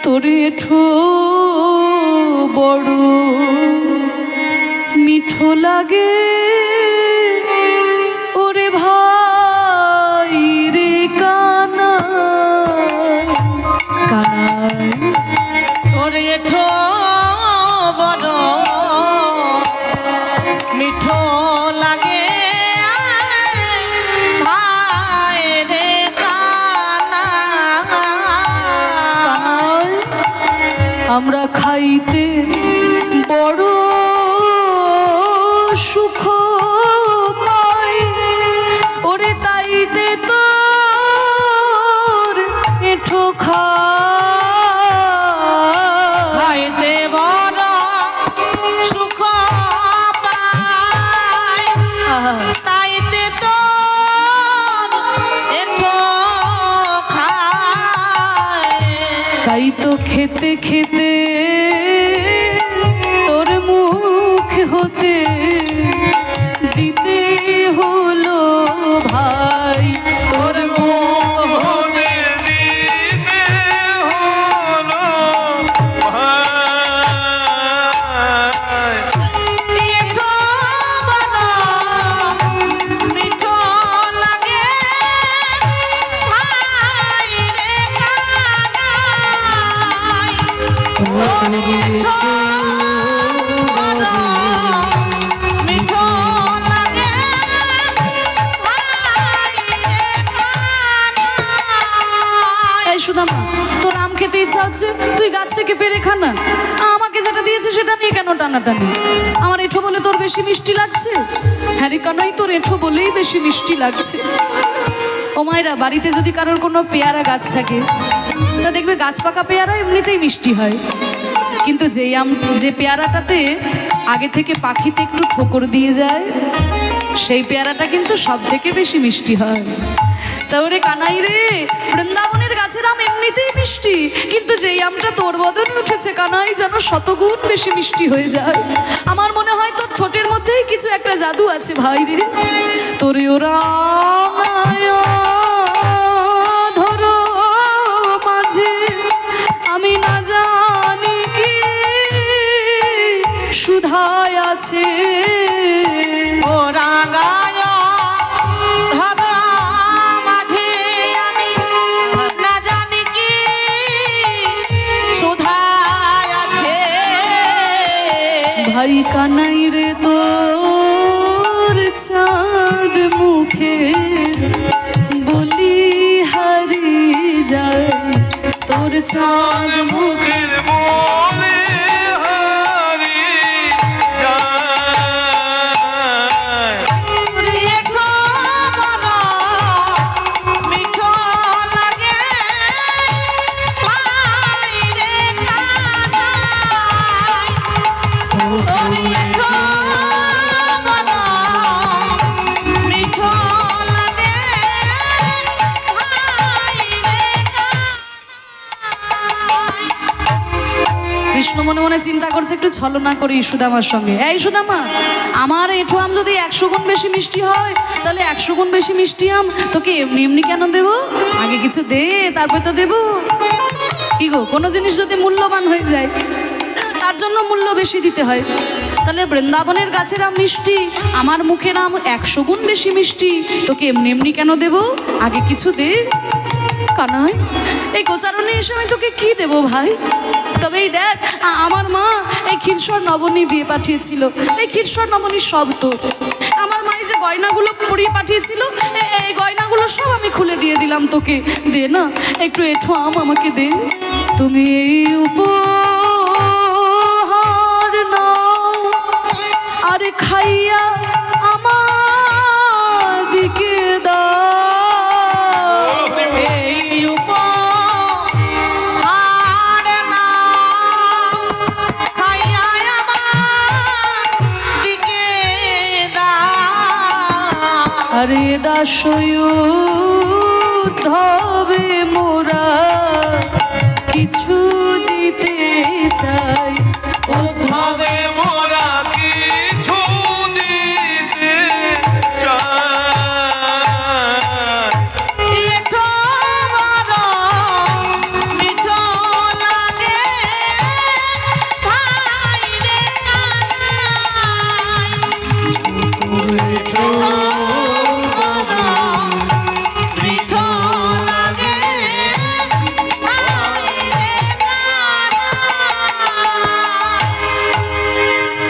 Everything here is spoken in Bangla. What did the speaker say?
তোরে এঠো বড় মিঠো লাগে ওরে ভাই রে কানাই কানাই তোরে এঠো বড় মিঠো লাগে ভাই রে কানাই আমরা খাইতে বড় সুখ পাই ওরে তাইতে তোর এঠো খাইতে বড় সুখ পাই তাইতে তোর এঠো খায় তাই তো খেতে খেতে তোর মুখ হতে দিতে হলো ভাই তোর মুখ হতে দিতে হলো ভাই। এঠো বড় মিঠো লাগে ভাই রে কানাই মিঠো লাগে ভাই রে কানাই এই সুদামা তোর আম খেতে ইচ্ছা হচ্ছে তুই গাছ থেকে পেরে খা না আমাকে যেটা দিয়েছে সেটা নিয়ে কেন টানাটানি আমার এঠো বলে তোর বেশি মিষ্টি লাগছে হ্যাঁ রে কানাই তোর এঠো বলেই বেশি মিষ্টি লাগছে ও মায়েরা বাড়িতে যদি কারোর কোনো পেয়ারা গাছ থাকে তা দেখবে গাছ পাকা পেয়ারা এমনিতেই মিষ্টি হয় কিন্তু যে পেয়ারাটাতে আগে থেকে পাখিতে একটু ঠোকর দিয়ে যায় সেই পেয়ারাটা কিন্তু সব থেকে বেশি মিষ্টি হয় তাহলে কানাই রে বৃন্দাবনের গাছের আম এমনিতেই মিষ্টি কিন্তু যেই আমটা তোর বদনে উঠেছে কানাই যেন শতগুণ বেশি মিষ্টি হয়ে যায় আমার মনে হয় তোর ঠোঁটের মধ্যেই কিছু একটা জাদু আছে ভাই রে তোরে ওরা ধরো মাঝে আমি না জানি কি সুধায় আছে ও রাঙায় ধরা মাঝে আমি না জানি কি সুধায় আছে ভাই কানাই রে তোর চাঁদ মুখে বলি হারি যায় তোর চাঁদ মুখে মুখের বলে হারি যায়। এঠো বড় মিঠো লাগে ভাই রে কানাই তোর এঠো বড় মিঠো লাগে ভাই রে কানাই কৃষ্ণ মনে মনে চিন্তা করছে একটু ছলনা করি সুদামার সঙ্গে এই সুদামা আমার এঠো আম যদি 100 গুণ বেশি মিষ্টি হয় তাহলে 100 গুণ বেশি মিষ্টি আম তোকে এমনি এমনি কেন দেবো আগে কিছু দে তারপর তো দেবো কি গো কোনো জিনিস যদি মূল্যবান হয়ে যায় তার জন্য মূল্য বেশি দিতে হয় তাহলে বৃন্দাবনের গাছের আম মিষ্টি আমার মুখের আম 100 গুণ বেশি মিষ্টি তোকে এমনি এমনি কেন দেবো আগে কিছু দে কানাই এই গোচারণে এসে আমি তোকে কি দেবো ভাই তবে এই দেখ আমার মা এই ক্ষীরসর নবনী দিয়ে পাঠিয়েছিল এই ক্ষীরসর নবনী সব তোর আমার মা এই যে গয়নাগুলো পরিয়ে পাঠিয়েছিল এই গয়নাগুলো সব আমি খুলে দিয়ে দিলাম তোকে দে না একটু এঠো আম আমাকে দে তুমি এই উপহার নাও আরে খাইয়া আমার দিকে দাও এই উপহার নাও খাইয়া আমার দিকে দাও আরে দাসয়ুদ্ধ হবে মোরা কিছু দিতে চাই